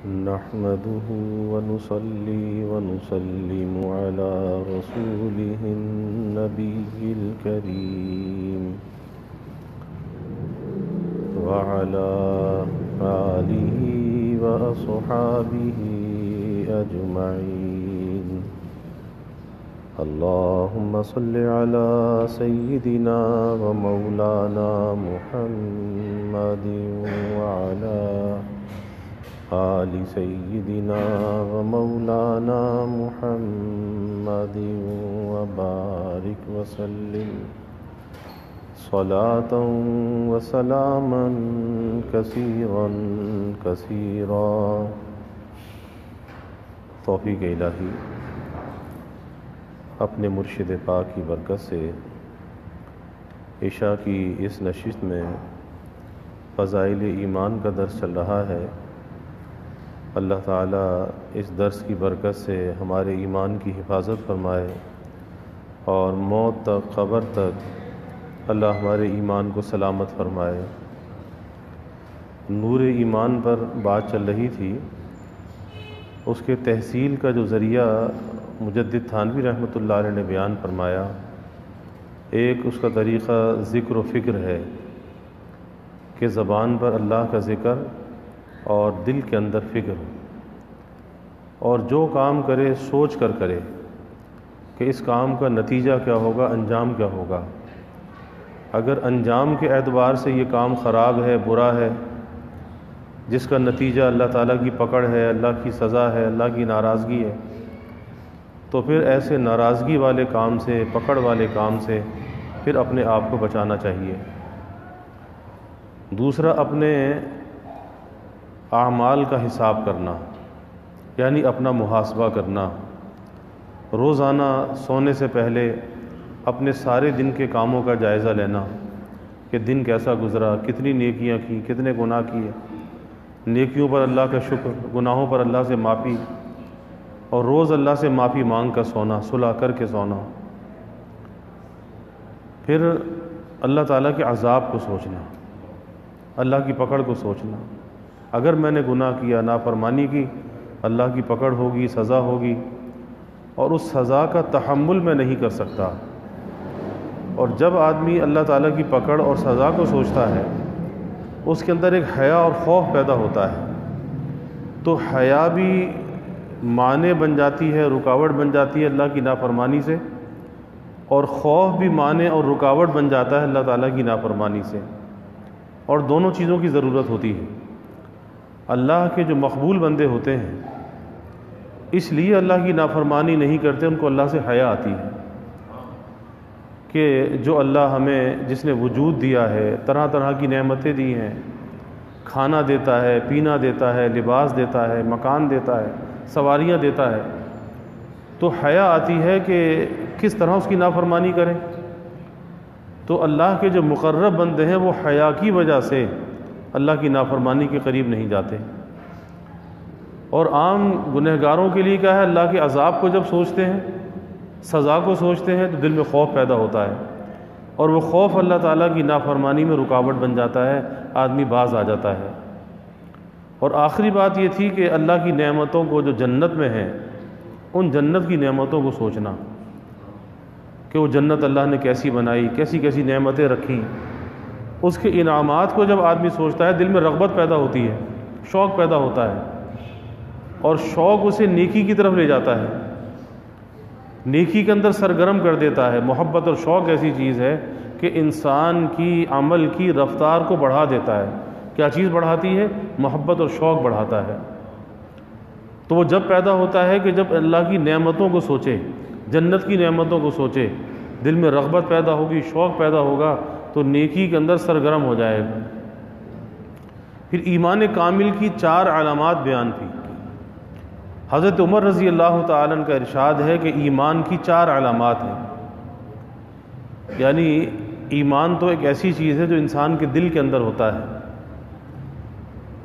نحمده ونصلي ونسلم على رسوله النبي الكريم وعلى آله وأصحابه أجمعين. اللهم صل على سيدنا ومولانا محمد وعلى آل سيدنا ومولانا محمد وبارك وسلم صلاة وسلاما كثيرا كثيرا. توفیق الہی اپنے مرشد پاک کی برکت سے عشاء کی اس نشست میں فضائل ایمان کا درس چل رہا ہے. اللہ تعالیٰ اس درس کی برکت سے ہمارے ایمان کی حفاظت فرمائے اور موت تک قبر تک اللہ ہمارے ایمان کو سلامت فرمائے. نور ایمان پر بات چل رہی تھی. اس کے تحصیل کا جو ذریعہ مجدد تھانوی رحمۃ اللہ علیہ نے بیان فرمایا، ایک اس کا طریقہ ذکر و فکر ہے کہ زبان پر اللہ کا ذکر اور دل کے اندر فکر ہو، اور جو کام کرے سوچ کر کرے کہ اس کام کا نتیجہ کیا ہوگا، انجام کیا ہوگا. اگر انجام کے اعتبار سے یہ کام خراب ہے، برا ہے، جس کا نتیجہ اللہ تعالیٰ کی پکڑ ہے، اللہ کی سزا ہے، اللہ کی ناراضگی ہے، تو پھر ایسے ناراضگی والے کام سے، پکڑ والے کام سے پھر اپنے آپ کو بچانا چاہیے. دوسرا، اپنے اعمال کا حساب کرنا، یعنی اپنا محاسبہ کرنا. روزانہ سونے سے پہلے اپنے سارے دن کے کاموں کا جائزہ لینا کہ دن کیسا گزرا، کتنی نیکیاں کی، کتنے گناہ کیے. نیکیوں پر اللہ کا شکر، گناہوں پر اللہ سے معافی، اور روز اللہ سے معافی مانگ کر سونا، صلح کر کے سونا. پھر اللہ تعالیٰ کے عذاب کو سوچنا، اللہ کی پکڑ کو سوچنا. اگر میں نے گناہ کیا، نافرمانی کی، اللہ کی پکڑ ہوگی، سزا ہوگی، اور اس سزا کا تحمل میں نہیں کر سکتا. اور جب آدمی اللہ تعالیٰ کی پکڑ اور سزا کو سوچتا ہے، اس کے اندر ایک حیا اور خوف پیدا ہوتا ہے. تو حیا بھی مانع بن جاتی ہے، رکاوٹ بن جاتی ہے اللہ کی نافرمانی سے، اور خوف بھی مانع اور رکاوٹ بن جاتا ہے اللہ تعالیٰ کی نافرمانی سے. اور دونوں چیزوں کی ضرورت ہوتی ہے. اللہ کے جو مقبول بندے ہوتے ہیں، اس لیے اللہ کی نافرمانی نہیں کرتے، ان کو اللہ سے حیا آتی ہے کہ جو اللہ ہمیں، جس نے وجود دیا ہے، طرح طرح کی نعمتیں دی ہیں، کھانا دیتا ہے، پینا دیتا ہے، لباس دیتا ہے، مکان دیتا ہے، سواریاں دیتا ہے، تو حیا آتی ہے کہ کس طرح اس کی نافرمانی کریں. تو اللہ کے جو مقرب بندے ہیں وہ حیا کی وجہ سے اللہ کی نافرمانی کے قریب نہیں جاتے. اور عام گنہگاروں کے لیے کیا ہے، اللہ کے عذاب کو جب سوچتے ہیں، سزا کو سوچتے ہیں، تو دل میں خوف پیدا ہوتا ہے، اور وہ خوف اللہ تعالیٰ کی نافرمانی میں رکاوٹ بن جاتا ہے، آدمی باز آ جاتا ہے. اور آخری بات یہ تھی کہ اللہ کی نعمتوں کو جو جنت میں ہیں، ان جنت کی نعمتوں کو سوچنا کہ وہ جنت اللہ نے کیسی بنائی، کیسی کیسی نعمتیں رکھی. اس کے انعامات کو جب آدمی سوچتا ہے، دل میں رغبت پیدا ہوتی ہے، شوق پیدا ہوتا ہے، اور شوق اسے نیکی کی طرف لے جاتا ہے، نیکی کے اندر سرگرم کر دیتا ہے. محبت اور شوق ایسی چیز ہے کہ انسان کی عمل کی رفتار کو بڑھا دیتا ہے. کیا چیز بڑھاتی ہے؟ محبت اور شوق بڑھاتا ہے. تو وہ جب پیدا ہوتا ہے کہ جب اللہ کی نعمتوں کو سوچے، جنت کی نعمتوں کو سوچے، دل میں رغبت پیدا ہوگی، شوق پیدا ہوگا، تو نیکی کے اندر سرگرم ہو جائے گا. پھر ایمان کامل کی 4 علامات بیان کی. حضرت عمر رضی اللہ تعالیٰ عنہ کا ارشاد ہے کہ ایمان کی 4 علامات ہیں. یعنی ایمان تو ایک ایسی چیز ہے جو انسان کے دل کے اندر ہوتا ہے،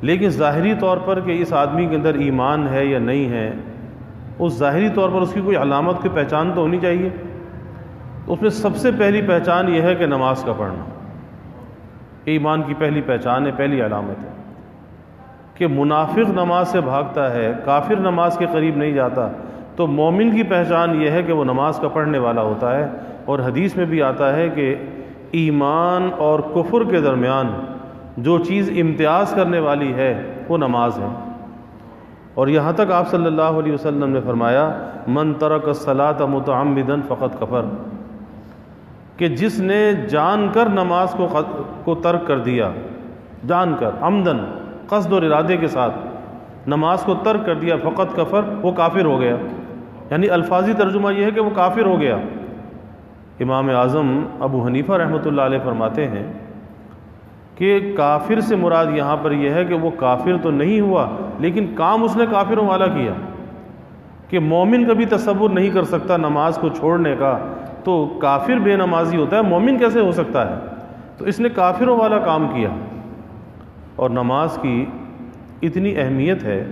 لیکن ظاہری طور پر کہ اس آدمی کے اندر ایمان ہے یا نہیں ہے، اس ظاہری طور پر اس کی کوئی علامت کی پہچان تو ہونی چاہیے. اس میں سب سے پہلی پہچان یہ ہے کہ نماز کا پڑھنا ایمان کی پہلی پہچان ہے، پہلی علامت ہے کہ منافق نماز سے بھاگتا ہے، کافر نماز کے قریب نہیں جاتا، تو مومن کی پہچان یہ ہے کہ وہ نماز کا پڑھنے والا ہوتا ہے۔ اور حدیث میں بھی آتا ہے کہ ایمان اور کفر کے درمیان جو چیز امتیاز کرنے والی ہے وہ نماز ہے۔ اور یہاں تک آپ صلی اللہ علیہ وسلم نے فرمایا من ترک الصلاۃ متعمدا فقد کفر، کہ جس نے جان کر نماز کو ترک کر دیا، جان کر عمدن قصد اور ارادے کے ساتھ نماز کو ترک کر دیا، فقط کفر، وہ کافر ہو گیا۔ یعنی الفاظی ترجمہ یہ ہے کہ وہ کافر ہو گیا۔ امام اعظم ابو حنیفہ رحمۃ اللہ علیہ فرماتے ہیں کہ کافر سے مراد یہاں پر یہ ہے کہ وہ کافر تو نہیں ہوا لیکن کام اس نے کافروں والا کیا، کہ مومن کبھی تصور نہیں کر سکتا نماز کو چھوڑنے کا، تو کافر بے نمازی ہوتا ہے، مومن کیسے ہو سکتا ہے؟ تو اس نے کافروں والا کام کیا۔ اور نماز کی اتنی اہمیت ہے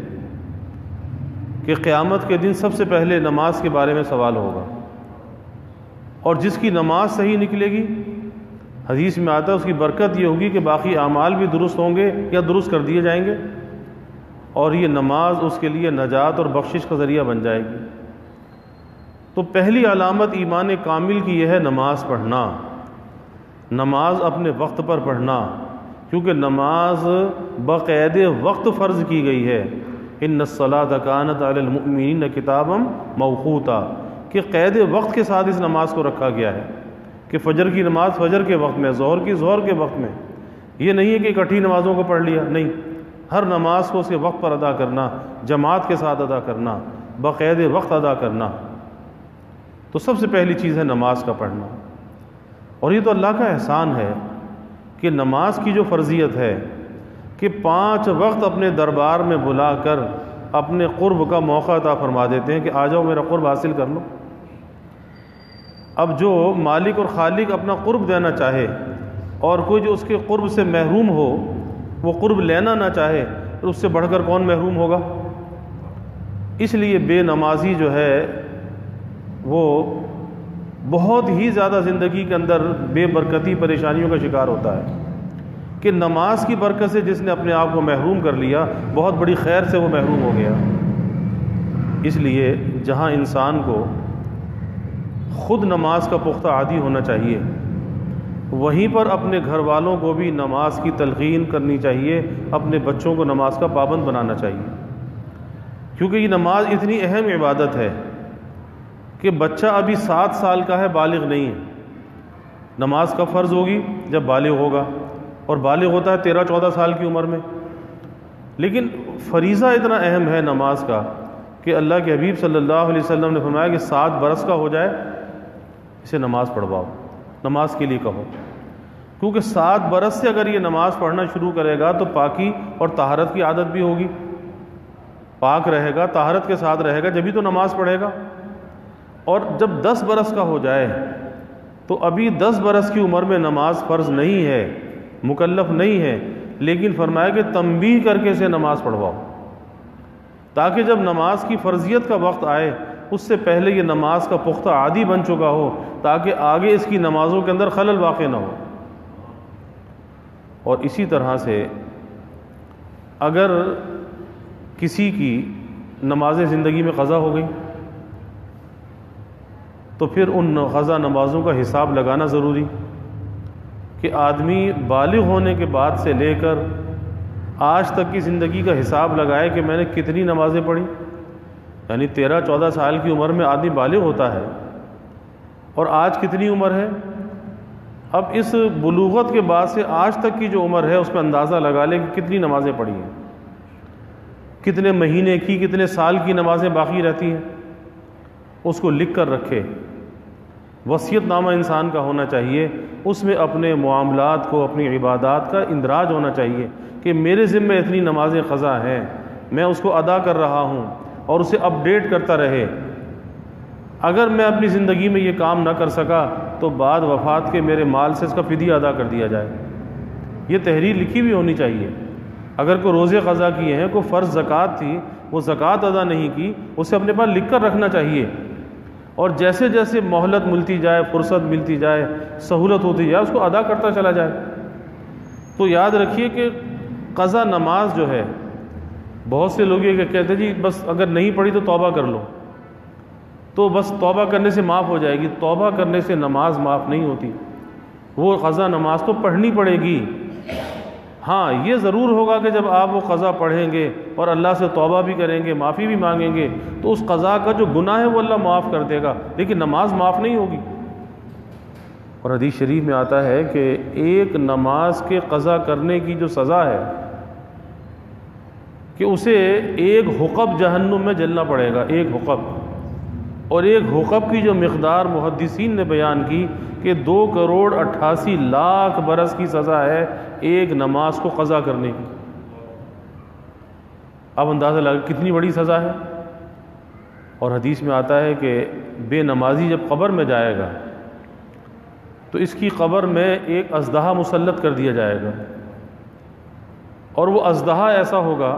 کہ قیامت کے دن سب سے پہلے نماز کے بارے میں سوال ہوگا، اور جس کی نماز صحیح نکلے گی، حدیث میں آتا ہے اس کی برکت یہ ہوگی کہ باقی اعمال بھی درست ہوں گے یا درست کر دیے جائیں گے، اور یہ نماز اس کے لیے نجات اور بخشش کا ذریعہ بن جائے گی۔ تو پہلی علامت ایمان کامل کی یہ ہے نماز پڑھنا، نماز اپنے وقت پر پڑھنا، کیونکہ نماز بقید وقت فرض کی گئی ہے۔ ان الصلاۃ کانت علی المؤمنین کتابا موقوتا، کہ قید وقت کے ساتھ اس نماز کو رکھا گیا ہے، کہ فجر کی نماز فجر کے وقت میں، ظہر کی ظہر کے وقت میں، یہ نہیں ہے کہ اکٹھی نمازوں کو پڑھ لیا، نہیں، ہر نماز کو اس کے وقت پر ادا کرنا، جماعت کے ساتھ ادا کرنا، بقید وقت ادا کرنا۔ تو سب سے پہلی چیز ہے نماز کا پڑھنا، اور یہ تو اللہ کا احسان ہے کہ نماز کی جو فرضیت ہے کہ 5 وقت اپنے دربار میں بلا کر اپنے قرب کا موقع عطا فرما دیتے ہیں کہ آ جاؤ میرا قرب حاصل کر لو۔ اب جو مالک اور خالق اپنا قرب دینا چاہے اور کوئی جو اس کے قرب سے محروم ہو وہ قرب لینا نہ چاہے، تو اس سے بڑھ کر کون محروم ہوگا؟ اس لیے بے نمازی جو ہے وہ بہت ہی زیادہ زندگی کے اندر بے برکتی پریشانیوں کا شکار ہوتا ہے، کہ نماز کی برکت سے جس نے اپنے آپ کو محروم کر لیا، بہت بڑی خیر سے وہ محروم ہو گیا۔ اس لیے جہاں انسان کو خود نماز کا پختہ عادی ہونا چاہیے، وہیں پر اپنے گھر والوں کو بھی نماز کی تلقین کرنی چاہیے، اپنے بچوں کو نماز کا پابند بنانا چاہیے، کیونکہ یہ نماز اتنی اہم عبادت ہے کہ بچہ ابھی 7 سال کا ہے، بالغ نہیں ہے، نماز کب فرض ہوگی؟ جب بالغ ہوگا، اور بالغ ہوتا ہے 13-14 سال کی عمر میں۔ لیکن فریضہ اتنا اہم ہے نماز کا کہ اللہ کے حبیب صلی اللہ علیہ وسلم نے فرمایا کہ 7 برس کا ہو جائے اسے نماز پڑھواؤ، نماز کے لیے کہو، کیونکہ 7 برس سے اگر یہ نماز پڑھنا شروع کرے گا تو پاکی اور طہارت کی عادت بھی ہوگی، پاک رہے گا، طہارت کے ساتھ رہے گا، جبھی تو نماز پڑھے گا۔ اور جب 10 برس کا ہو جائے تو ابھی 10 برس کی عمر میں نماز فرض نہیں ہے، مکلف نہیں ہے، لیکن فرمایا کہ تنبیہ کر کے اسے نماز پڑھواؤ، تاکہ جب نماز کی فرضیت کا وقت آئے اس سے پہلے یہ نماز کا پختہ عادی بن چکا ہو، تاکہ آگے اس کی نمازوں کے اندر خلل واقع نہ ہو۔ اور اسی طرح سے اگر کسی کی نمازیں زندگی میں قضا ہو گئی تو پھر ان قضا نمازوں کا حساب لگانا ضروری، کہ آدمی بالغ ہونے کے بعد سے لے کر آج تک کی زندگی کا حساب لگائے کہ میں نے کتنی نمازیں پڑھی، یعنی 13-14 سال کی عمر میں آدمی بالغ ہوتا ہے، اور آج کتنی عمر ہے؟ اب اس بلوغت کے بعد سے آج تک کی جو عمر ہے اس پہ اندازہ لگا لے کہ کتنی نمازیں پڑھی ہیں، کتنے مہینے کی، کتنے سال کی نمازیں باقی رہتی ہیں، اس کو لکھ کر رکھے۔ وصیت نامہ انسان کا ہونا چاہیے، اس میں اپنے معاملات کو، اپنی عبادات کا اندراج ہونا چاہیے کہ میرے ذمہ اتنی نمازیں قضا ہیں، میں اس کو ادا کر رہا ہوں، اور اسے اپڈیٹ کرتا رہے۔ اگر میں اپنی زندگی میں یہ کام نہ کر سکا تو بعد وفات کے میرے مال سے اس کا فدیہ ادا کر دیا جائے۔ یہ تحریر لکھی بھی ہونی چاہیے۔ اگر کوئی روزے قضا کیے ہیں، کوئی فرض زکوٰۃ تھی، وہ زکوٰۃ ادا نہیں کی، اسے اپنے پاس لکھ کر رکھنا چاہیے، اور جیسے جیسے مہلت ملتی جائے، فرصت ملتی جائے، سہولت ہوتی جائے، اس کو ادا کرتا چلا جائے۔ تو یاد رکھیے کہ قضا نماز جو ہے بہت سے لوگ یہ کہتے ہیں جی بس اگر نہیں پڑھی تو توبہ کر لو، تو بس توبہ کرنے سے معاف ہو جائے گی۔ توبہ کرنے سے نماز معاف نہیں ہوتی، وہ قضا نماز تو پڑھنی پڑے گی۔ ہاں یہ ضرور ہوگا کہ جب آپ وہ قضا پڑھیں گے اور اللہ سے توبہ بھی کریں گے، معافی بھی مانگیں گے، تو اس قضا کا جو گناہ ہے وہ اللہ معاف کر دے گا، لیکن نماز معاف نہیں ہوگی۔ اور حدیث شریف میں آتا ہے کہ ایک نماز کے قضا کرنے کی جو سزا ہے کہ اسے ایک حقب جہنم میں جلنا پڑے گا، ایک حقب۔ اور ایک حقب کی جو مقدار محدثین نے بیان کی کہ 2,88,00,000 برس کی سزا ہے ایک نماز کو قضا کرنے کی۔ اب اندازہ لگا کتنی بڑی سزا ہے۔ اور حدیث میں آتا ہے کہ بے نمازی جب قبر میں جائے گا تو اس کی قبر میں ایک اژدہا مسلط کر دیا جائے گا، اور وہ اژدہا ایسا ہوگا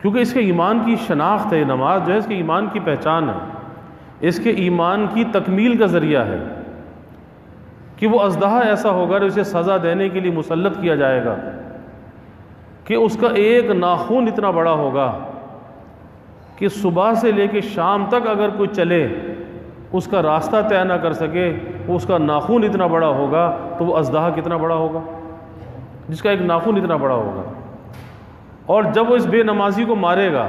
کیونکہ اس کے ایمان کی شناخت ہے، نماز جو ہے اس کے ایمان کی پہچان ہے، اس کے ایمان کی تکمیل کا ذریعہ ہے کہ وہ اژدہا ایسا ہوگا اور اسے سزا دینے کے لیے مسلط کیا جائے گا کہ اس کا ایک ناخن اتنا بڑا ہوگا کہ صبح سے لے کے شام تک اگر کوئی چلے اس کا راستہ طے نہ کر سکے، وہ اس کا ناخن اتنا بڑا ہوگا، تو وہ اژدہا کتنا بڑا ہوگا جس کا ایک ناخن اتنا بڑا ہوگا۔ اور جب وہ اس بے نمازی کو مارے گا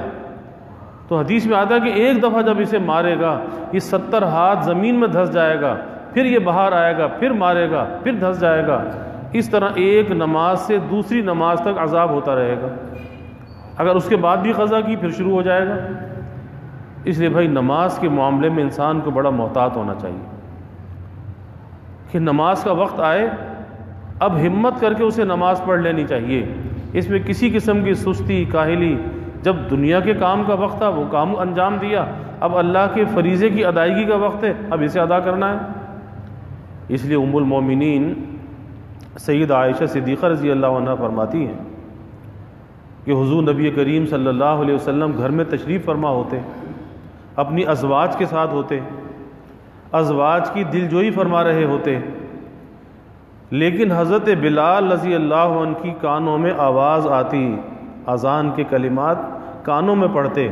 تو حدیث میں آتا ہے کہ ایک دفعہ جب اسے مارے گا یہ 70 ہاتھ زمین میں دھس جائے گا، پھر یہ باہر آئے گا، پھر مارے گا، پھر دھس جائے گا۔ اس طرح ایک نماز سے دوسری نماز تک عذاب ہوتا رہے گا، اگر اس کے بعد بھی قضا کی پھر شروع ہو جائے گا۔ اس لیے بھائی نماز کے معاملے میں انسان کو بڑا محتاط ہونا چاہیے کہ نماز کا وقت آئے اب ہمت کر کے اسے نماز پڑھ لینی چاہیے۔ اس میں کسی قسم کی سستی کاہلی، جب دنیا کے کام کا وقت تھا وہ کام انجام دیا، اب اللہ کے فریضے کی ادائیگی کا وقت ہے، اب اسے ادا کرنا ہے۔ اس لیے ام المومنین سیدہ عائشہ صدیقہ رضی اللہ عنہ فرماتی ہیں کہ حضور نبی کریم صلی اللہ علیہ وسلم گھر میں تشریف فرما ہوتے، اپنی ازواج کے ساتھ ہوتے، ازواج کی دلجوئی فرما رہے ہوتے، لیکن حضرت بلال رضی اللہ عنہ کی کانوں میں آواز آتی، اذان کے کلمات کانوں میں پڑھتے،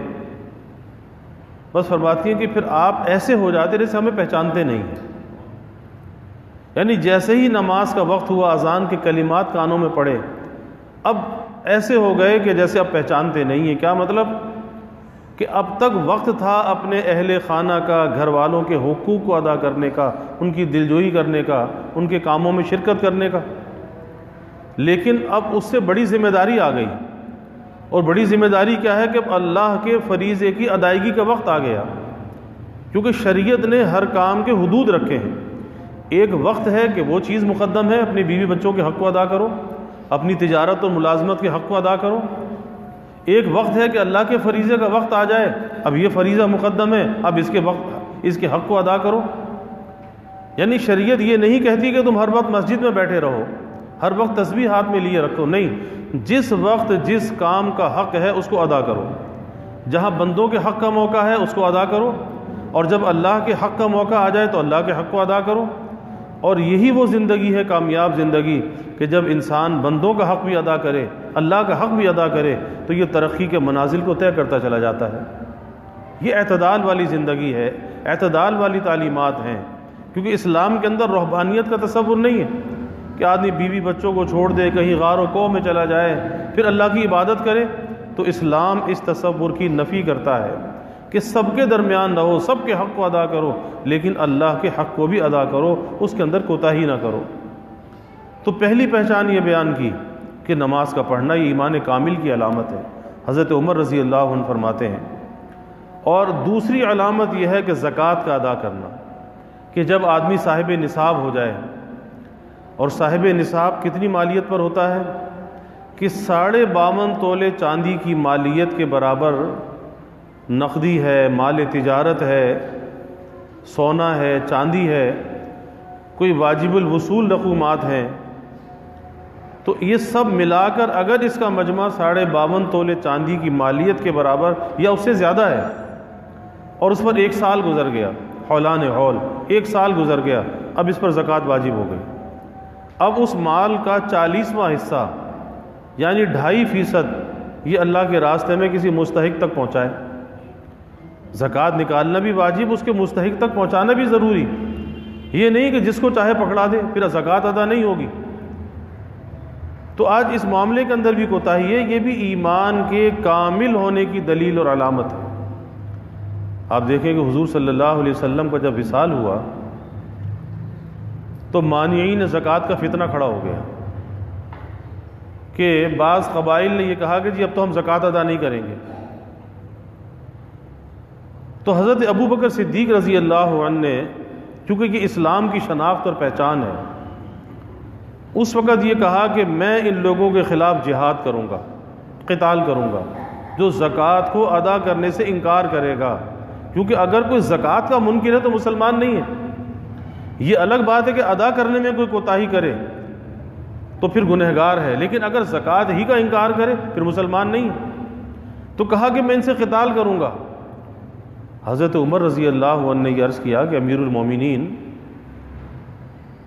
بس فرماتی ہیں کہ پھر آپ ایسے ہو جاتے جیسے ہمیں پہچانتے نہیں ہیں۔ یعنی جیسے ہی نماز کا وقت ہوا، اذان کے کلمات کانوں میں پڑے، اب ایسے ہو گئے کہ جیسے اب پہچانتے نہیں ہیں۔ کیا مطلب؟ کہ اب تک وقت تھا اپنے اہل خانہ کا، گھر والوں کے حقوق کو ادا کرنے کا، ان کی دلجوئی کرنے کا، ان کے کاموں میں شرکت کرنے کا، لیکن اب اس سے بڑی ذمہ داری آ گئی۔ اور بڑی ذمہ داری کیا ہے کہ اب اللہ کے فریضے کی ادائیگی کا وقت آ گیا، کیونکہ شریعت نے ہر کام کے حدود رکھے ہیں۔ ایک وقت ہے کہ وہ چیز مقدم ہے، اپنی بیوی بچوں کے حق کو ادا کرو، اپنی تجارت اور ملازمت کے حق کو ادا کرو۔ ایک وقت ہے کہ اللہ کے فریضے کا وقت آ جائے، اب یہ فریضہ مقدم ہے، اب اس کے حق کو ادا کرو۔ یعنی شریعت یہ نہیں کہتی کہ تم ہر وقت مسجد میں بیٹھے رہو، ہر وقت تسبیح ہاتھ میں لیے رکھو، نہیں، جس وقت جس کام کا حق ہے اس کو ادا کرو۔ جہاں بندوں کے حق کا موقع ہے اس کو ادا کرو، اور جب اللہ کے حق کا موقع آ جائے تو اللہ کے حق کو ادا کرو۔ اور یہی وہ زندگی ہے کامیاب زندگی کہ جب انسان بندوں کا حق بھی ادا کرے، اللہ کا حق بھی ادا کرے، تو یہ ترقی کے منازل کو طے کرتا چلا جاتا ہے۔ یہ اعتدال والی زندگی ہے، اعتدال والی تعلیمات ہیں، کیونکہ اسلام کے اندر رہبانیت کا تصور نہیں ہے کہ آدمی بیوی بچوں کو چھوڑ دے، کہیں غار و کوہ میں چلا جائے، پھر اللہ کی عبادت کرے۔ تو اسلام اس تصور کی نفی کرتا ہے کہ سب کے درمیان رہو، سب کے حق کو ادا کرو، لیکن اللہ کے حق کو بھی ادا کرو، اس کے اندر کوتاہی نہ کرو۔ تو پہلی پہچان یہ بیان کی کہ نماز کا پڑھنا یہ ایمان کامل کی علامت ہے، حضرت عمر رضی اللہ عنہ فرماتے ہیں۔ اور دوسری علامت یہ ہے کہ زکوٰۃ کا ادا کرنا، کہ جب آدمی صاحب نصاب ہو جائے، اور صاحب نصاب کتنی مالیت پر ہوتا ہے کہ 52.5 تولے چاندی کی مالیت کے برابر نقدی ہے، مال تجارت ہے، سونا ہے، چاندی ہے، کوئی واجب الوصول رقومات ہیں، تو یہ سب ملا کر اگر اس کا مجمع 52.5 تولے چاندی کی مالیت کے برابر یا اس سے زیادہ ہے، اور اس پر 1 سال گزر گیا، حولان حول 1 سال گزر گیا، اب اس پر زکوٰۃ واجب ہو گئی۔ اب اس مال کا 40واں حصہ یعنی 2.5% یہ اللہ کے راستے میں کسی مستحق تک پہنچائے۔ زکوٰۃ نکالنا بھی واجب، اس کے مستحق تک پہنچانا بھی ضروری، یہ نہیں کہ جس کو چاہے پکڑا دے پھر زکوٰۃ ادا نہیں ہوگی۔ تو آج اس معاملے کے اندر بھی کوتاہی ہے، یہ بھی ایمان کے کامل ہونے کی دلیل اور علامت ہے۔ آپ دیکھیں کہ حضور صلی اللہ علیہ وسلم کا جب وصال ہوا تو مانعین زکوٰۃ کا فتنہ کھڑا ہو گیا کہ بعض قبائل نے یہ کہا کہ جی اب تو ہم زکوٰۃ ادا نہیں کریں گے۔ تو حضرت ابو بکر صدیق رضی اللہ عنہ نے، کیونکہ یہ اسلام کی شناخت اور پہچان ہے، اس وقت یہ کہا کہ میں ان لوگوں کے خلاف جہاد کروں گا، قتال کروں گا جو زکوٰۃ کو ادا کرنے سے انکار کرے گا، کیونکہ اگر کوئی زکوٰۃ کا منکر ہے تو مسلمان نہیں ہے۔ یہ الگ بات ہے کہ ادا کرنے میں کوئی کوتاہی کرے تو پھر گنہگار ہے، لیکن اگر زکوٰۃ ہی کا انکار کرے پھر مسلمان نہیں ہے۔ تو کہا کہ میں ان سے قتال کروں گا۔ حضرت عمر رضی اللہ عنہ نے یہ عرض کیا کہ امیر المومنین،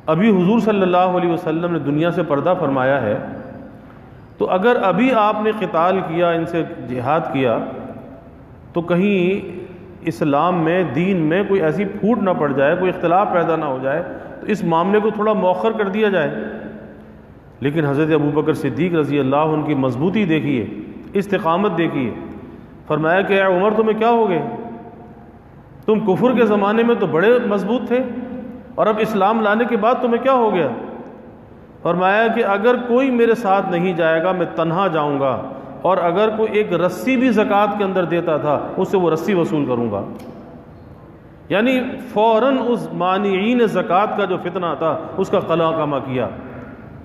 ابھی حضور صلی اللہ علیہ وسلم نے دنیا سے پردہ فرمایا ہے، تو اگر ابھی آپ نے قتال کیا، ان سے جہاد کیا، تو کہیں اسلام میں، دین میں کوئی ایسی پھوٹ نہ پڑ جائے، کوئی اختلاف پیدا نہ ہو جائے، تو اس معاملے کو تھوڑا مؤخر کر دیا جائے۔ لیکن حضرت ابو بکر صدیق رضی اللہ عنہ کی مضبوطی دیکھیے، استقامت دیکھیے، فرمایا کہ اے عمر تمہیں کیا ہو گئے؟ تم کفر کے زمانے میں تو بڑے مضبوط تھے، اور اب اسلام لانے کے بعد تمہیں کیا ہو گیا؟ فرمایا کہ اگر کوئی میرے ساتھ نہیں جائے گا میں تنہا جاؤں گا، اور اگر کوئی ایک رسی بھی زکوٰۃ کے اندر دیتا تھا اس سے وہ رسی وصول کروں گا۔ یعنی فوراً اس مانعین زکوٰۃ کا جو فتنہ تھا اس کا قلع کما کیا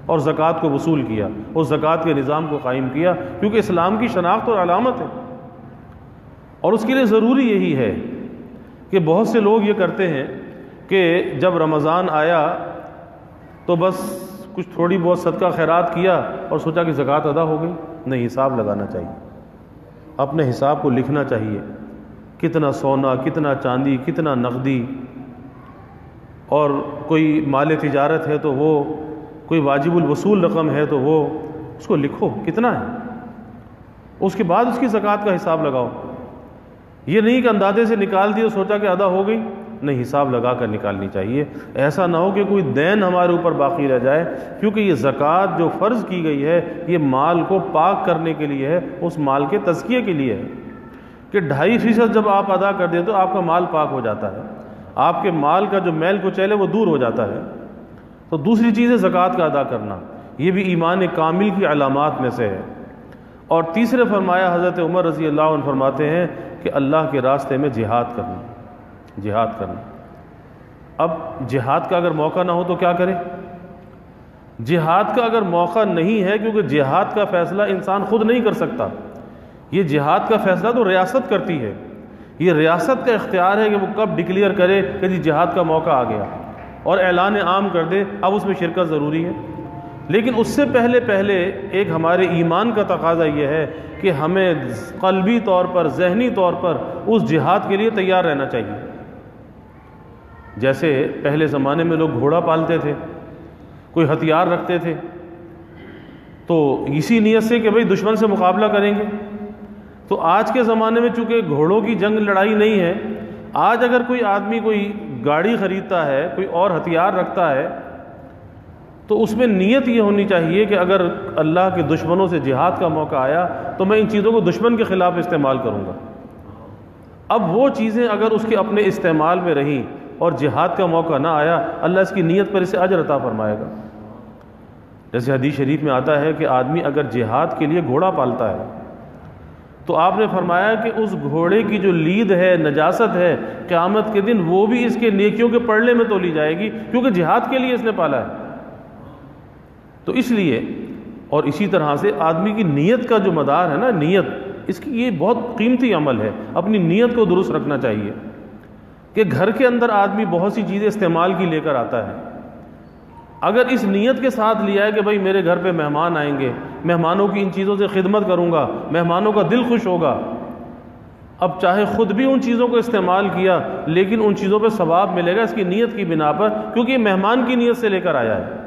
اور زکوٰۃ کو وصول کیا، اس زکوٰۃ کے نظام کو قائم کیا، کیونکہ اسلام کی شناخت اور علامت ہے۔ اور اس کے لیے ضروری یہی ہے کہ بہت سے لوگ یہ کرتے ہیں کہ جب رمضان آیا تو بس کچھ تھوڑی بہت صدقہ خیرات کیا اور سوچا کہ زکوٰۃ ادا ہو گئی۔ نہیں، حساب لگانا چاہیے، اپنے حساب کو لکھنا چاہیے، کتنا سونا، کتنا چاندی، کتنا نقدی، اور کوئی مال تجارت ہے تو وہ، کوئی واجب الوصول رقم ہے تو وہ، اس کو لکھو کتنا ہے، اس کے بعد اس کی زکوٰۃ کا حساب لگاؤ۔ یہ نہیں کہ اندازے سے نکال دی اور سوچا کہ ادا ہو گئی، نہیں، حساب لگا کر نکالنی چاہیے۔ ایسا نہ ہو کہ کوئی دین ہمارے اوپر باقی رہ جائے، کیونکہ یہ زکوٰۃ جو فرض کی گئی ہے یہ مال کو پاک کرنے کے لیے ہے، اس مال کے تزکیے کے لیے ہے، کہ 2.5% جب آپ ادا کر دیں تو آپ کا مال پاک ہو جاتا ہے، آپ کے مال کا جو میل کچیل ہے وہ دور ہو جاتا ہے۔ تو دوسری چیز ہے زکوٰۃ کا ادا کرنا، یہ بھی ایمان کامل کی علامات میں سے ہے۔ اور تیسرے فرمایا حضرت عمر رضی اللہ عنہ فرماتے ہیں کہ اللہ کے راستے میں جہاد کرنا، جہاد کرنا۔ اب جہاد کا اگر موقع نہ ہو تو کیا کرے؟ جہاد کا اگر موقع نہیں ہے، کیونکہ جہاد کا فیصلہ انسان خود نہیں کر سکتا، یہ جہاد کا فیصلہ تو ریاست کرتی ہے، یہ ریاست کا اختیار ہے کہ وہ کب ڈکلیئر کرے کہ جی جہاد کا موقع آ گیا، اور اعلان عام کر دے اب اس میں شرکت ضروری ہے۔ لیکن اس سے پہلے ایک ہمارے ایمان کا تقاضا یہ ہے کہ ہمیں قلبی طور پر، ذہنی طور پر اس جہاد کے لیے تیار رہنا چاہیے۔ جیسے پہلے زمانے میں لوگ گھوڑا پالتے تھے، کوئی ہتھیار رکھتے تھے، تو اسی نیت سے کہ بھئی دشمن سے مقابلہ کریں گے۔ تو آج کے زمانے میں چونکہ گھوڑوں کی جنگ لڑائی نہیں ہے، آج اگر کوئی آدمی کوئی گاڑی خریدتا ہے، کوئی اور ہتھیار رکھتا ہے، تو اس میں نیت یہ ہونی چاہیے کہ اگر اللہ کے دشمنوں سے جہاد کا موقع آیا تو میں ان چیزوں کو دشمن کے خلاف استعمال کروں گا۔ اب وہ چیزیں اگر اس کے اپنے استعمال میں رہیں اور جہاد کا موقع نہ آیا، اللہ اس کی نیت پر اسے اجر عطا فرمائے گا۔ جیسے حدیث شریف میں آتا ہے کہ آدمی اگر جہاد کے لیے گھوڑا پالتا ہے تو آپ نے فرمایا کہ اس گھوڑے کی جو لید ہے، نجاست ہے، قیامت کے دن وہ بھی اس کے نیکیوں کے پڑھنے میں تولی جائے گی، کیونکہ جہاد کے لیے اس نے پالا ہے۔ تو اس لیے، اور اسی طرح سے آدمی کی نیت کا جو مدار ہے نا، نیت، اس کی یہ بہت قیمتی عمل ہے، اپنی نیت کو درست رکھنا چاہیے۔ کہ گھر کے اندر آدمی بہت سی چیزیں استعمال کی لے کر آتا ہے، اگر اس نیت کے ساتھ لیا ہے کہ بھئی میرے گھر پہ مہمان آئیں گے، مہمانوں کی ان چیزوں سے خدمت کروں گا، مہمانوں کا دل خوش ہوگا، اب چاہے خود بھی ان چیزوں کو استعمال کیا لیکن ان چیزوں پہ ثواب ملے گا اس کی نیت کی بنا پر، کیونکہ یہ مہمان کی نیت سے لے کر آیا ہے،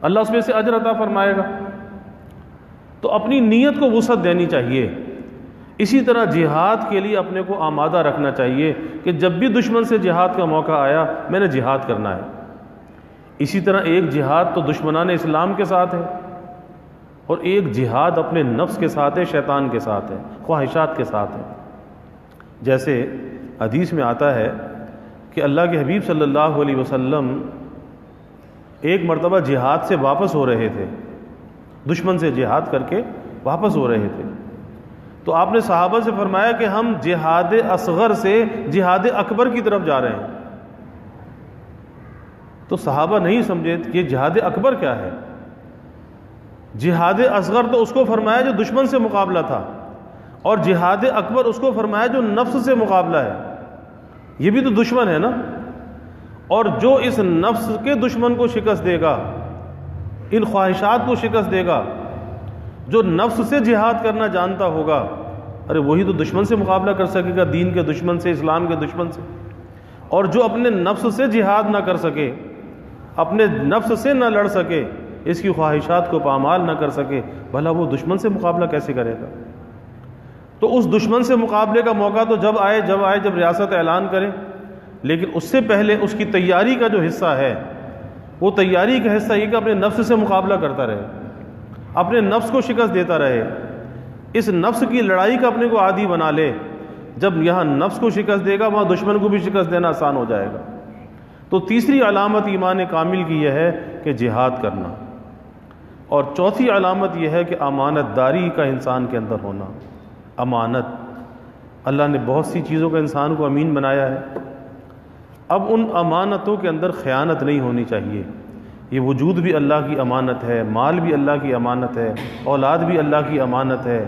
اللہ اس میں سے اجر عطا فرمائے گا۔ تو اپنی نیت کو وسعت دینی چاہیے۔ اسی طرح جہاد کے لیے اپنے کو آمادہ رکھنا چاہیے کہ جب بھی دشمن سے جہاد کا موقع آیا میں نے جہاد کرنا ہے۔ اسی طرح ایک جہاد تو دشمنان اسلام کے ساتھ ہے، اور ایک جہاد اپنے نفس کے ساتھ ہے، شیطان کے ساتھ ہے، خواہشات کے ساتھ ہے۔ جیسے حدیث میں آتا ہے کہ اللہ کے حبیب صلی اللہ علیہ وسلم ایک مرتبہ جہاد سے واپس ہو رہے تھے، دشمن سے جہاد کر کے واپس ہو رہے تھے، تو آپ نے صحابہ سے فرمایا کہ ہم جہاد اصغر سے جہاد اکبر کی طرف جا رہے ہیں۔ تو صحابہ نہیں سمجھے کہ جہاد اکبر کیا ہے۔ جہاد اصغر تو اس کو فرمایا جو دشمن سے مقابلہ تھا، اور جہاد اکبر اس کو فرمایا جو نفس سے مقابلہ ہے۔ یہ بھی تو دشمن ہے نا، اور جو اس نفس کے دشمن کو شکست دے گا، ان خواہشات کو شکست دے گا، جو نفس سے جہاد کرنا جانتا ہوگا، ارے وہی تو دشمن سے مقابلہ کر سکے گا، دین کے دشمن سے، اسلام کے دشمن سے۔ اور جو اپنے نفس سے جہاد نہ کر سکے، اپنے نفس سے نہ لڑ سکے، اس کی خواہشات کو پامال نہ کر سکے، بھلا وہ دشمن سے مقابلہ کیسے کرے گا؟ تو اس دشمن سے مقابلے کا موقع تو جب ریاست اعلان کرے، لیکن اس سے پہلے اس کی تیاری کا جو حصہ ہے، وہ تیاری کا حصہ یہ کہ اپنے نفس سے مقابلہ کرتا رہے، اپنے نفس کو شکست دیتا رہے، اس نفس کی لڑائی کا اپنے کو عادی بنا لے۔ جب یہاں نفس کو شکست دے گا، وہاں دشمن کو بھی شکست دینا آسان ہو جائے گا۔ تو تیسری علامت ایمان کامل کی یہ ہے کہ جہاد کرنا، اور چوتھی علامت یہ ہے کہ امانت داری کا انسان کے اندر ہونا۔ امانت، اللہ نے بہت سی چیزوں کا انسان کو امین بنایا ہے، اب ان امانتوں کے اندر خیانت نہیں ہونی چاہیے۔ یہ وجود بھی اللہ کی امانت ہے، مال بھی اللہ کی امانت ہے، اولاد بھی اللہ کی امانت ہے،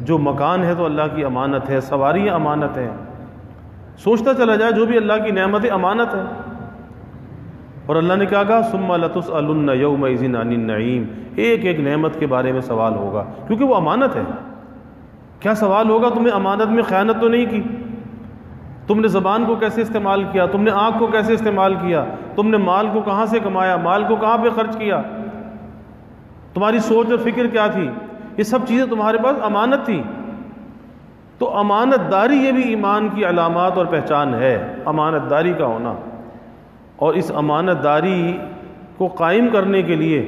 جو مکان ہے تو اللہ کی امانت ہے، سواریاں امانت ہیں۔ سوچتا چلا جائے جو بھی اللہ کی نعمت امانت ہے۔ اور اللہ نے کیا کہا؟ ثم لتسألن یومئذ عن النعیم، ایک ایک نعمت کے بارے میں سوال ہوگا، کیونکہ وہ امانت ہے۔ کیا سوال ہوگا؟ تم نے امانت میں خیانت تو نہیں کی؟ تم نے زبان کو کیسے استعمال کیا؟ تم نے آنکھ کو کیسے استعمال کیا؟ تم نے مال کو کہاں سے کمایا؟ مال کو کہاں پہ خرچ کیا؟ تمہاری سوچ اور فکر کیا تھی؟ یہ سب چیزیں تمہارے پاس امانت تھی۔ تو امانت داری یہ بھی ایمان کی علامات اور پہچان ہے، امانت داری کا ہونا۔ اور اس امانت داری کو قائم کرنے کے لیے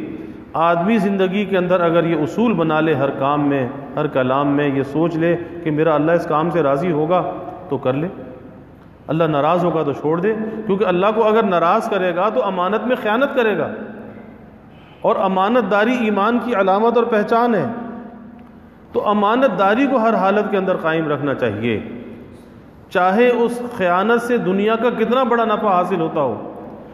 آدمی زندگی کے اندر اگر یہ اصول بنا لے، ہر کام میں، ہر کلام میں یہ سوچ لے کہ میرا اللہ اس کام سے راضی ہوگا تو کر لے، اللہ ناراض ہوگا تو چھوڑ دے، کیونکہ اللہ کو اگر ناراض کرے گا تو امانت میں خیانت کرے گا۔ اور امانت داری ایمان کی علامت اور پہچان ہے۔ تو امانت داری کو ہر حالت کے اندر قائم رکھنا چاہیے، چاہے اس خیانت سے دنیا کا کتنا بڑا نفع حاصل ہوتا ہو،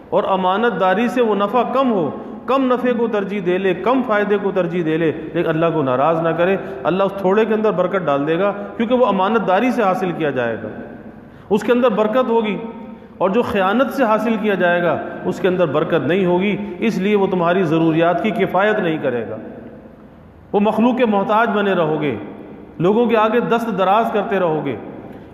اور امانت داری سے وہ نفع کم ہو، کم نفع کو ترجیح دے لے، کم فائدے کو ترجیح دے لے، لیکن اللہ کو ناراض نہ کرے۔ اللہ اس تھوڑے کے اندر برکت ڈال دے گا، کیونکہ وہ امانت داری سے حاصل کیا جائے گا، اس کے اندر برکت ہوگی۔ اور جو خیانت سے حاصل کیا جائے گا اس کے اندر برکت نہیں ہوگی، اس لیے وہ تمہاری ضروریات کی کفایت نہیں کرے گا، وہ مخلوق کے محتاج بنے رہو گے، لوگوں کے آگے دست دراز کرتے رہو گے۔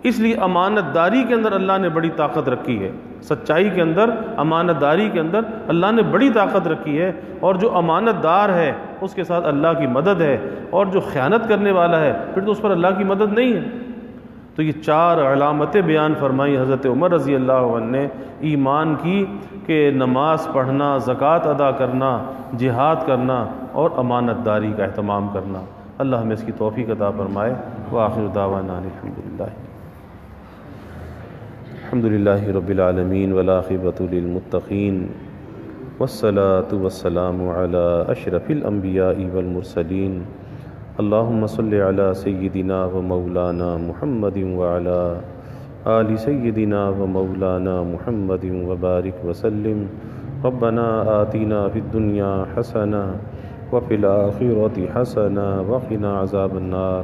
اس لیے امانت داری کے اندر اللہ نے بڑی طاقت رکھی ہے، سچائی کے اندر، امانت داری کے اندر اللہ نے بڑی طاقت رکھی ہے۔ اور جو امانت دار ہے اس کے ساتھ اللہ کی مدد ہے، اور جو خیانت کرنے والا ہے پھر تو اس پر اللہ کی مدد نہیں ہے۔ تو یہ چار علامتیں بیان فرمائی حضرت عمر رضی اللہ عنہ نے ایمان کی، کہ نماز پڑھنا، زکوٰۃ ادا کرنا، جہاد کرنا اور امانت داری کا اہتمام کرنا۔ اللہ ہمیں اس کی توفیق عطا فرمائے۔ وآخر دعوانا الحمد للہ رب العالمین والعاقبۃ للمتقین والصلاة والسلام علی اشرف الانبیاء والمرسلین۔ اللہم صل علی سیدنا و مولانا محمد وعلی آل سیدنا و مولانا محمد وبارک وسلم۔ ربنا آتنا فی الدنیا حسنہ وفی الآخرۃ حسنہ وقنا عذاب النار۔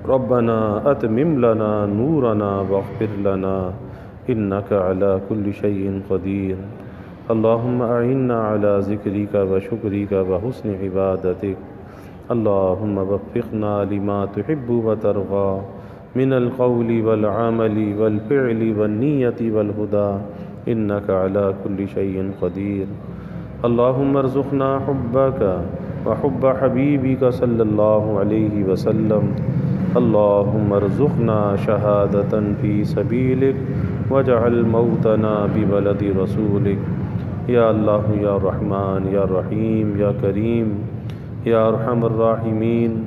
ربنا اتمم لنا نورنا واغفر لنا انک علی کل شیء قدیر۔ اللہم اعنا علی ذکرک و شکرک و حسن عبادتک۔ اللہم وفقنا لما تحب وترضى من القول والعمل والفعل والنیة والهدى انك على كل شيء قدیر۔ اللہم ارزقنا حبك وحب حبيبك صلى الله عليه وسلم. اللهم ارزقنا شهادة في سبيلك واجعل موتنا ببلد رسولك. یا اللہ یا رحمان یا رحیم یا کریم یا ارحم الراحمین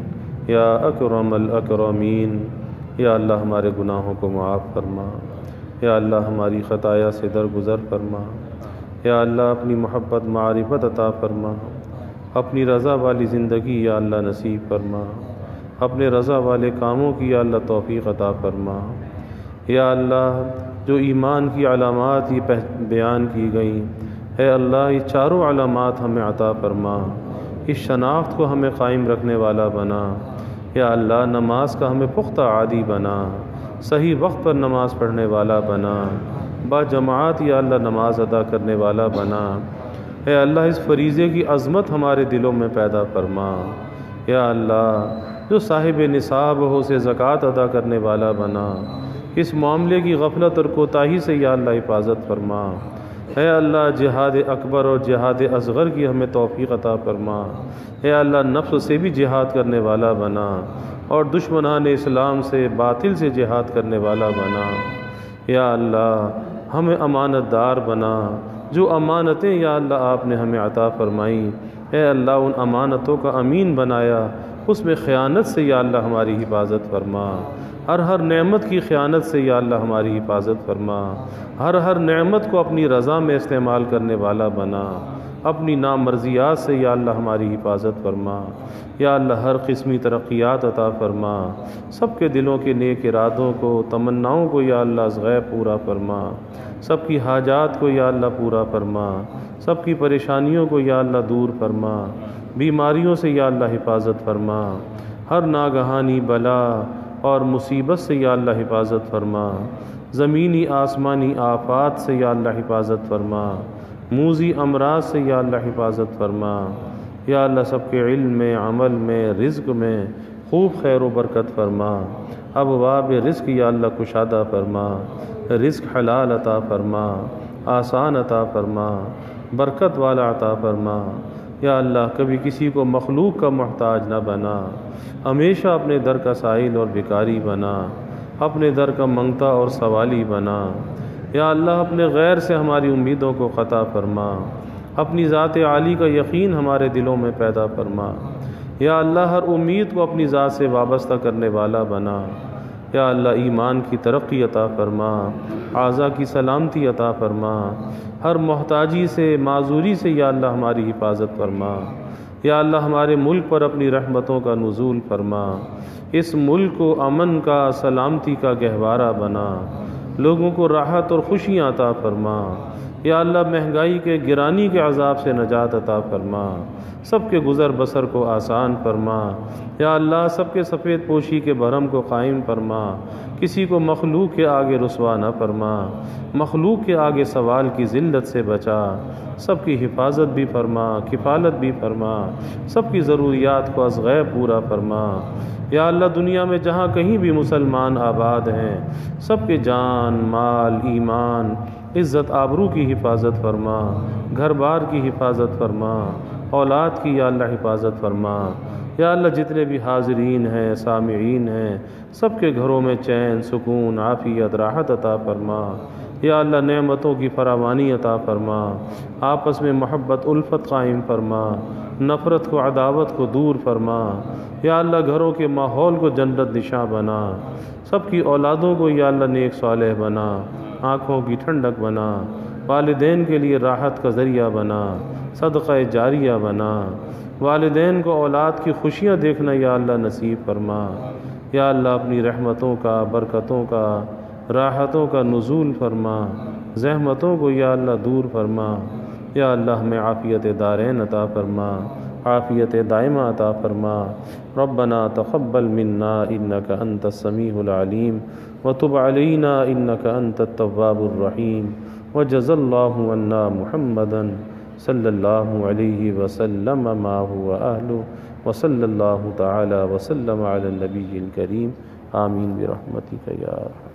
یا اکرم الاکرمین. یا اللہ ہمارے گناہوں کو معاف فرما. یا اللہ ہماری خطایا سے درگزر فرما. یا اللہ اپنی محبت معرفت عطا فرما. اپنی رضا والی زندگی یا اللہ نصیب فرما. اپنے رضا والے کاموں کی یا اللہ توفیق عطا فرما. یا اللہ جو ایمان کی علامات یہ بیان کی گئیں، اے اللہ یہ چاروں علامات ہمیں عطا فرما. اس شناخت کو ہمیں قائم رکھنے والا بنا. یا اللہ نماز کا ہمیں پختہ عادی بنا. صحیح وقت پر نماز پڑھنے والا بنا. با جماعت یا اللہ نماز ادا کرنے والا بنا. اے اللہ اس فریضے کی عظمت ہمارے دلوں میں پیدا فرما. یا اللہ جو صاحب نصاب ہو سے زکوٰۃ ادا کرنے والا بنا. اس معاملے کی غفلت اور کوتاہی سے یا اللہ حفاظت فرما. اے اللہ جہاد اکبر اور جہاد اصغر کی ہمیں توفیق عطا فرما. اے اللہ نفس سے بھی جہاد کرنے والا بنا اور دشمنان اسلام سے باطل سے جہاد کرنے والا بنا. یا اللہ ہمیں امانت دار بنا. جو امانتیں یا اللہ آپ نے ہمیں عطا فرمائیں، اے اللہ ان امانتوں کا امین بنایا. اس میں خیانت سے یا اللہ ہماری حفاظت فرما. ہر نعمت کی خیانت سے یا اللہ ہماری حفاظت فرما. ہر نعمت کو اپنی رضا میں استعمال کرنے والا بنا. اپنی نامرضیات سے یا اللہ ہماری حفاظت فرما. یا اللہ ہر قسمی ترقیات عطا فرما. سب کے دلوں کے نیک ارادوں کو، تمناؤں کو یا اللہ از غیب پورا فرما. سب کی حاجات کو یا اللہ پورا فرما. سب کی پریشانیوں کو یا اللہ دور فرما. بیماریوں سے یا اللہ حفاظت فرما. ہر ناگہانی بلا اور مصیبت سے یا اللہ حفاظت فرما. زمینی آسمانی آفات سے یا اللہ حفاظت فرما. موذی امراض سے یا اللہ حفاظت فرما. یا اللہ سب کے علم میں، عمل میں، رزق میں خوب خیر و برکت فرما. ابواب رزق یا اللہ کشادہ فرما. رزق حلال عطا فرما. آسان عطا فرما. برکت والا عطا فرما. یا اللہ کبھی کسی کو مخلوق کا محتاج نہ بنا. ہمیشہ اپنے در کا سائل اور بھکاری بنا. اپنے در کا منگتا اور سوالی بنا. یا اللہ اپنے غیر سے ہماری امیدوں کو قطع فرما. اپنی ذات عالی کا یقین ہمارے دلوں میں پیدا فرما. یا اللہ ہر امید کو اپنی ذات سے وابستہ کرنے والا بنا. یا اللہ ایمان کی ترقی عطا فرما. اعضاء کی سلامتی عطا فرما. ہر محتاجی سے، معذوری سے یا اللہ ہماری حفاظت فرما. یا اللہ ہمارے ملک پر اپنی رحمتوں کا نزول فرما. اس ملک کو امن کا، سلامتی کا گہوارہ بنا. لوگوں کو راحت اور خوشیاں عطا فرما. یا اللہ مہنگائی کے، گرانی کے عذاب سے نجات عطا فرما. سب کے گزر بسر کو آسان فرما. یا اللہ سب کے سفید پوشی کے بھرم کو قائم فرما. کسی کو مخلوق کے آگے رسوا نہ فرما. مخلوق کے آگے سوال کی ذلت سے بچا. سب کی حفاظت بھی فرما، کفالت بھی فرما. سب کی ضروریات کو از غیب پورا فرما. یا اللہ دنیا میں جہاں کہیں بھی مسلمان آباد ہیں، سب کے جان، مال، ایمان، عزت آبرو کی حفاظت فرما. گھر بار کی حفاظت فرما. اولاد کی یا اللہ حفاظت فرما. یا اللہ جتنے بھی حاضرین ہیں، سامعین ہیں، سب کے گھروں میں چین، سکون، عافیت، راحت عطا فرما. یا اللہ نعمتوں کی فراوانی عطا فرما. آپس میں محبت، الفت قائم فرما. نفرت کو، عداوت کو دور فرما. یا اللہ گھروں کے ماحول کو جنت نشاں بنا. سب کی اولادوں کو یا اللہ نیک صالح بنا. آنکھوں کی ٹھنڈک بنا. والدین کے لیے راحت کا ذریعہ بنا. صدقہ جاریہ بنا. والدین کو اولاد کی خوشیاں دیکھنا یا اللہ نصیب فرما. یا اللہ اپنی رحمتوں کا، برکتوں کا، راحتوں کا نزول فرما. زحمتوں کو یا اللہ دور فرما. یا اللہ ہمیں عافیت دارین عطا فرما. عافیت دائمہ عطا فرما. ربنا تقبل منا انک انت السمیع العلیم وتب علینا انک انت التواب الرحیم. وجزا اللہ عنا محمدا صلی اللہ علیہ وسلم ما هو اہلہ وصلی اللہ تعالی وسلم علی النبی الکریم. آمین برحمتک یا ارحم.